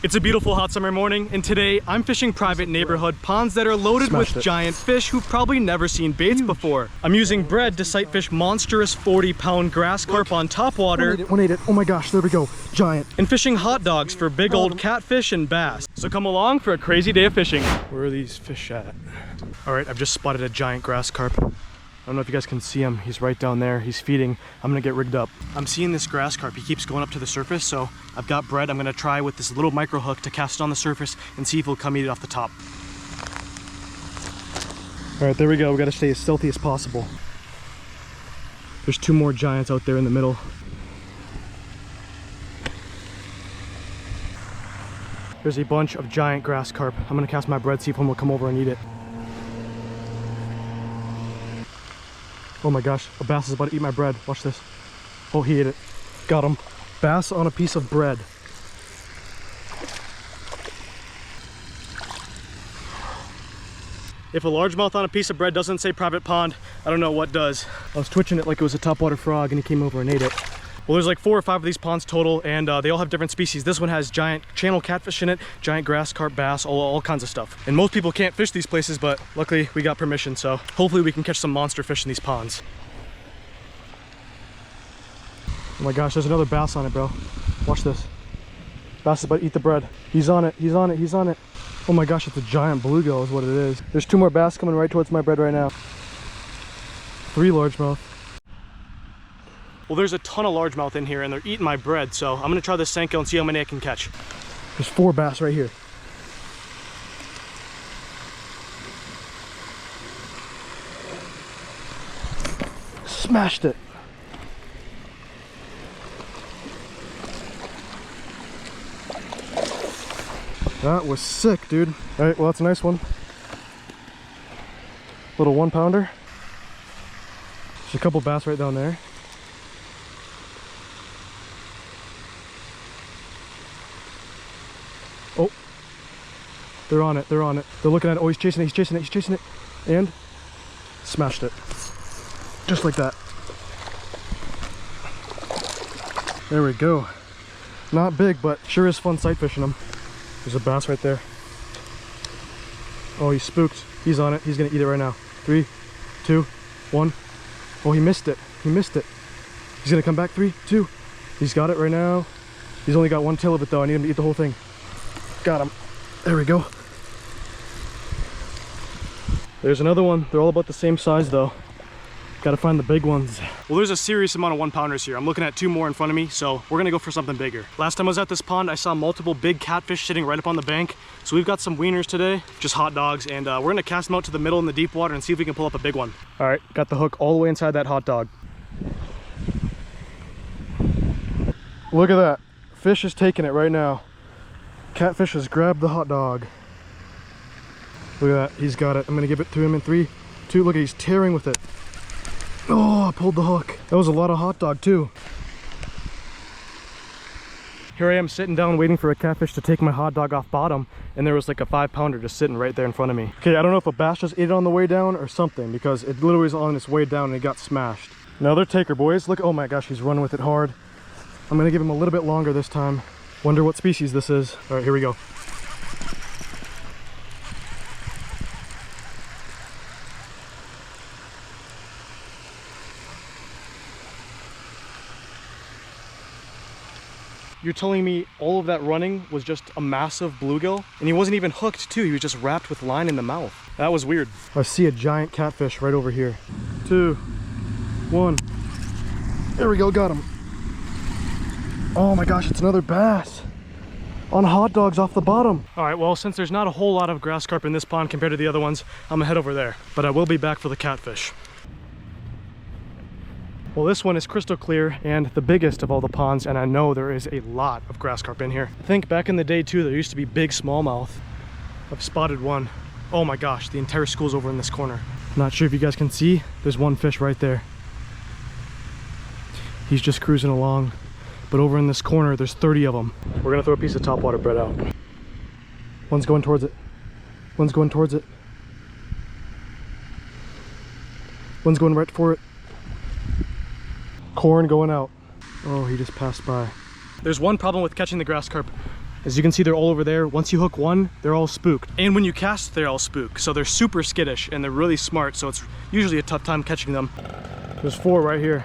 It's a beautiful hot summer morning, and today I'm fishing private neighborhood ponds that are loaded with giant fish who've probably never seen baits before. I'm using bread to sight fish monstrous 40-pound grass carp on topwater. 180. Oh my gosh, there we go, giant. And fishing hot dogs for big old catfish and bass. So come along for a crazy day of fishing. Where are these fish at? All right, I've just spotted a giant grass carp. I don't know if you guys can see him. He's right down there. He's feeding. I'm gonna get rigged up. I'm seeing this grass carp. He keeps going up to the surface, so I've got bread. I'm gonna try with this little micro hook to cast it on the surface and see if he'll come eat it off the top. All right, there we go. We gotta stay as stealthy as possible. There's two more giants out there in the middle. There's a bunch of giant grass carp. I'm gonna cast my bread, see if one will come over and eat it. Oh my gosh, a bass is about to eat my bread. Watch this. Oh, he ate it. Got him. Bass on a piece of bread. If a largemouth on a piece of bread doesn't say private pond, I don't know what does. I was twitching it like it was a topwater frog and he came over and ate it. Well, there's like 4 or 5 of these ponds total, and they all have different species. This one has giant channel catfish in it, giant grass carp, bass, all kinds of stuff. And most people can't fish these places, but luckily we got permission, so hopefully we can catch some monster fish in these ponds. Oh my gosh, there's another bass on it, bro. Watch this. Bass is about to eat the bread. He's on it, he's on it, he's on it. Oh my gosh, it's a giant bluegill is what it is. There's 2 more bass coming right towards my bread right now. 3 largemouth. Well, there's a ton of largemouth in here and they're eating my bread, so I'm gonna try this Senko and see how many I can catch. There's 4 bass right here. Smashed it. That was sick, dude. All right, well, that's a nice one. Little 1-pounder. There's a couple bass right down there. Oh, they're on it, they're on it. They're looking at it. Oh, he's chasing it, he's chasing it, he's chasing it. And smashed it. Just like that. There we go. Not big, but sure is fun sight fishing them. There's a bass right there. Oh, he's spooked. He's on it. He's gonna eat it right now. 3, 2, 1. Oh, he missed it. He missed it. He's gonna come back. 3, 2. He's got it right now. He's only got 1 tail of it though. I need him to eat the whole thing. Got him. There we go. There's another one. They're all about the same size though. Gotta find the big ones. Well, there's a serious amount of 1-pounders here. I'm looking at 2 more in front of me, so we're gonna go for something bigger. Last time I was at this pond, I saw multiple big catfish sitting right up on the bank. So we've got some wieners today, just hot dogs, and we're gonna cast them out to the middle in the deep water and see if we can pull up a big one. All right, got the hook all the way inside that hot dog. Look at that. Fish is taking it right now. Catfish has grabbed the hot dog. Look at that, he's got it. I'm gonna give it to him in 3, 2, look, he's tearing with it. Oh, I pulled the hook. That was a lot of hot dog too. Here I am sitting down waiting for a catfish to take my hot dog off bottom, and there was like a 5-pounder just sitting right there in front of me. Okay, I don't know if a bass just ate it on the way down or something, because it literally was on its way down and it got smashed. Another taker, boys. Look, oh my gosh, he's running with it hard. I'm gonna give him a little bit longer this time. Wonder what species this is. All right, here we go. You're telling me all of that running was just a massive bluegill? And he wasn't even hooked too, he was just wrapped with line in the mouth. That was weird. I see a giant catfish right over here. 2, 1. There we go, got him. Oh my gosh, it's another bass. On hot dogs off the bottom. All right, well, since there's not a whole lot of grass carp in this pond compared to the other ones, I'm gonna head over there. But I will be back for the catfish. Well, this one is crystal clear and the biggest of all the ponds, and I know there is a lot of grass carp in here. I think back in the day too, there used to be big smallmouth. I've spotted one. Oh my gosh, the entire school's over in this corner. Not sure if you guys can see, there's one fish right there. He's just cruising along. But over in this corner, there's 30 of them. We're gonna throw a piece of topwater bread out. One's going towards it. One's going towards it. One's going right for it. Corn going out. Oh, he just passed by. There's one problem with catching the grass carp. As you can see, they're all over there. Once you hook one, they're all spooked. And when you cast, they're all spooked. So they're super skittish and they're really smart. So it's usually a tough time catching them. There's 4 right here.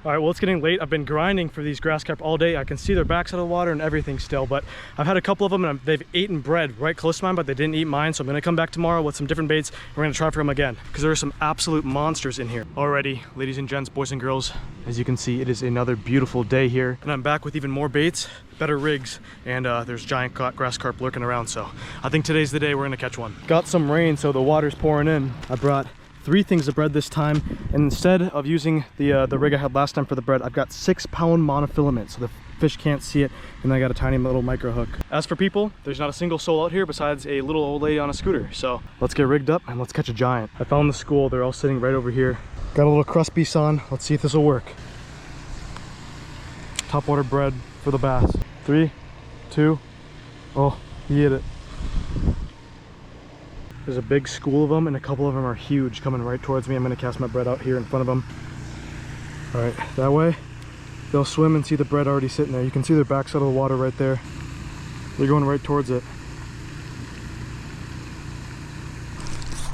All right, well, it's getting late. I've been grinding for these grass carp all day. I can see their backs out of the water and everything still, but I've had a couple of them and they've eaten bread right close to mine, but they didn't eat mine. So I'm gonna come back tomorrow with some different baits. And we're gonna try for them again because there are some absolute monsters in here. Alrighty, ladies and gents, boys and girls, as you can see, it is another beautiful day here. And I'm back with even more baits, better rigs, and there's giant grass carp lurking around. So I think today's the day we're gonna catch one. Got some rain, so the water's pouring in. I brought 3 things of bread this time, and instead of using the rig I had last time for the bread, I've got 6-pound monofilament so the fish can't see it, and I got a tiny little micro hook. As for people, there's not a single soul out here besides a little old lady on a scooter. So let's get rigged up and let's catch a giant. I found the school. They're all sitting right over here. Got a little crust piece on. Let's see if this will work. Topwater bread for the bass. 3, 2, oh, he hit it. There's a big school of them and a couple of them are huge coming right towards me. I'm gonna cast my bread out here in front of them. All right, that way they'll swim and see the bread already sitting there. You can see their backs out of the water right there. They're going right towards it.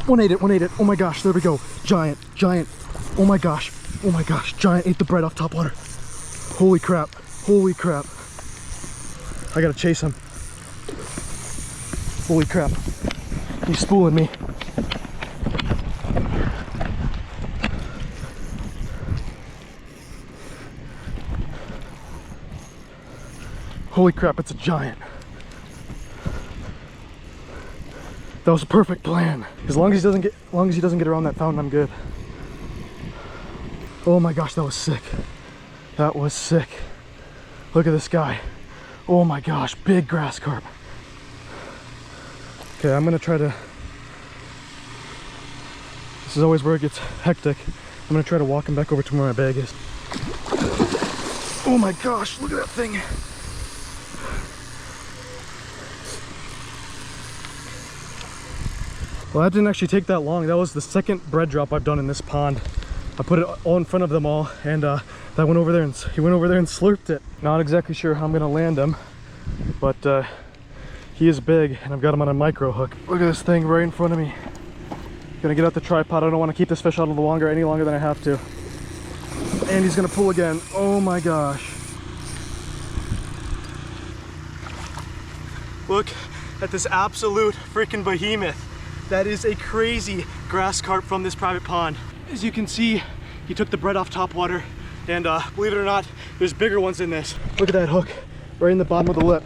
One ate it, one ate it. Oh my gosh, there we go. Giant, giant. Oh my gosh, giant ate the bread off top water. Holy crap, holy crap. I gotta chase him. Holy crap. He's spooling me. Holy crap, it's a giant. That was a perfect plan. As long as he doesn't get around that fountain, I'm good. Oh my gosh, that was sick. That was sick. Look at this guy. Oh my gosh, big grass carp. Okay, I'm gonna try to, this is always where it gets hectic. I'm gonna try to walk him back over to where my bag is. Oh my gosh, look at that thing. Well, that didn't actually take that long. That was the second bread drop I've done in this pond. I put it all in front of them all, and that went over there, and he went over there and slurped it. Not exactly sure how I'm gonna land him, but he is big, and I've got him on a micro hook. Look at this thing right in front of me. Gonna get out the tripod. I don't want to keep this fish out any longer than I have to. And he's gonna pull again. Oh my gosh. Look at this absolute freaking behemoth. That is a crazy grass carp from this private pond. As you can see, he took the bread off top water, and believe it or not, there's bigger ones in this. Look at that hook right in the bottom of the lip.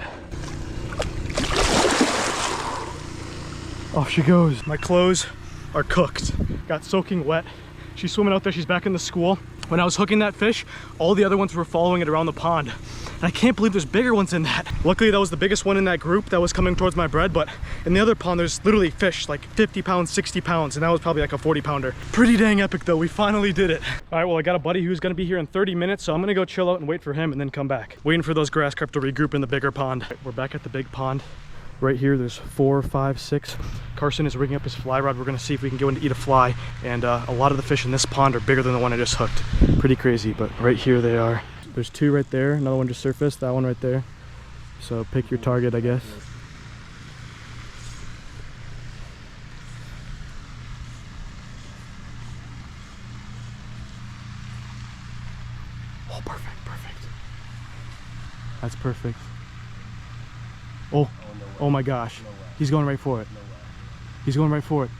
Off she goes. My clothes are cooked. Got soaking wet. She's swimming out there. She's back in the school. When I was hooking that fish, all the other ones were following it around the pond. And I can't believe there's bigger ones in that. Luckily, that was the biggest one in that group that was coming towards my bread, but in the other pond, there's literally fish like 50 pounds, 60 pounds, and that was probably like a 40 pounder. Pretty dang epic though. We finally did it. All right, well, I got a buddy who's gonna be here in 30 minutes, so I'm gonna go chill out and wait for him and then come back. Waiting for those grass carp to regroup in the bigger pond. Right, we're back at the big pond. Right here, there's 4, 5, 6. Carson is rigging up his fly rod. We're gonna see if we can go in to eat a fly. And a lot of the fish in this pond are bigger than the one I just hooked. Pretty crazy, but right here they are. There's 2 right there. Another one just surfaced, that one right there. So pick your target, I guess. Oh, perfect, perfect. That's perfect. Oh. Oh my gosh, he's going right for it. He's going right for it.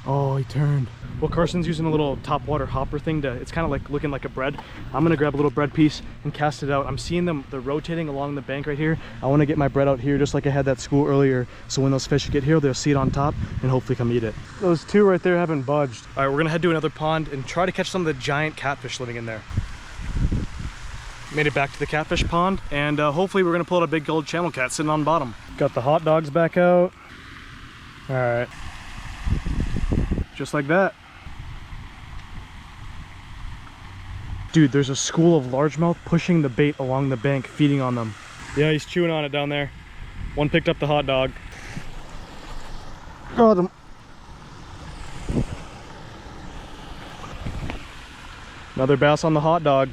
Oh, he turned. Well, Carson's using a little top water hopper thing to, it's kind of like looking like a bread. I'm gonna grab a little bread piece and cast it out. I'm seeing them, they're rotating along the bank right here. I wanna get my bread out here just like I had that school earlier. So when those fish get here, they'll see it on top and hopefully come eat it. Those 2 right there haven't budged. All right, we're gonna head to another pond and try to catch some of the giant catfish living in there. Made it back to the catfish pond, and hopefully we're gonna pull out a big gold channel cat sitting on bottom. Got the hot dogs back out. All right, just like that. Dude, there's a school of largemouth pushing the bait along the bank, feeding on them. Yeah, he's chewing on it down there. One picked up the hot dog. Got him. Another bass on the hot dog.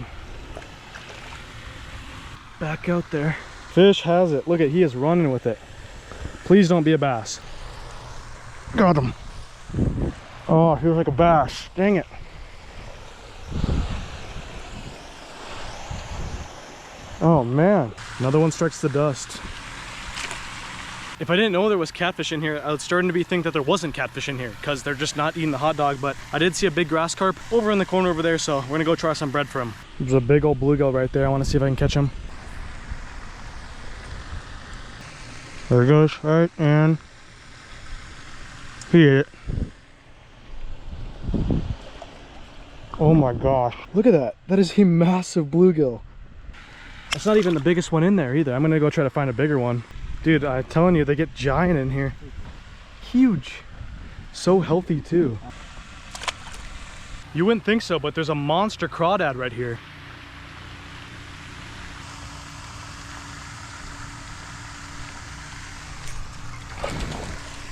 back out there. Fish has it. Look at, he is running with it. Please don't be a bass. Got him. Oh, he was like a bass. Dang it. Oh man, another one strikes the dust. If I didn't know there was catfish in here, I was starting to think that there wasn't catfish in here because they're just not eating the hot dog, but I did see a big grass carp over in the corner over there, so we're gonna go try some bread for him. There's a big old bluegill right there. I wanna see if I can catch him. There he goes, right, and he ate it. Oh my gosh, look at that. That is a massive bluegill. It's not even the biggest one in there either. I'm gonna go try to find a bigger one. Dude, I'm telling you, they get giant in here. Huge. So healthy too. You wouldn't think so, but there's a monster crawdad right here.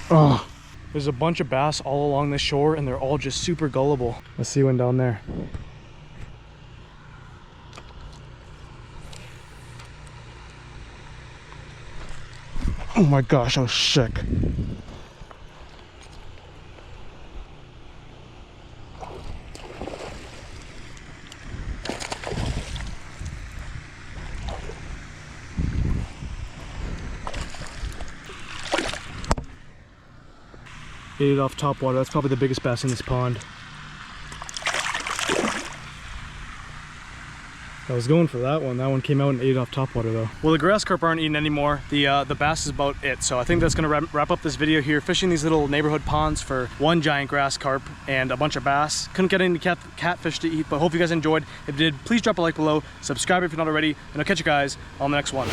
Oh, there's a bunch of bass all along the shore and they're all just super gullible. Let's see one down there. Oh my gosh, I was sick. Ate it off top water. That's probably the biggest bass in this pond. I was going for that one. That one came out and ate it off top water though. Well, the grass carp aren't eating anymore. The bass is about it. So I think that's gonna wrap up this video here. Fishing these little neighborhood ponds for one giant grass carp and a bunch of bass. Couldn't get any catfish to eat, but hope you guys enjoyed. If you did, please drop a like below. Subscribe if you're not already, and I'll catch you guys on the next one.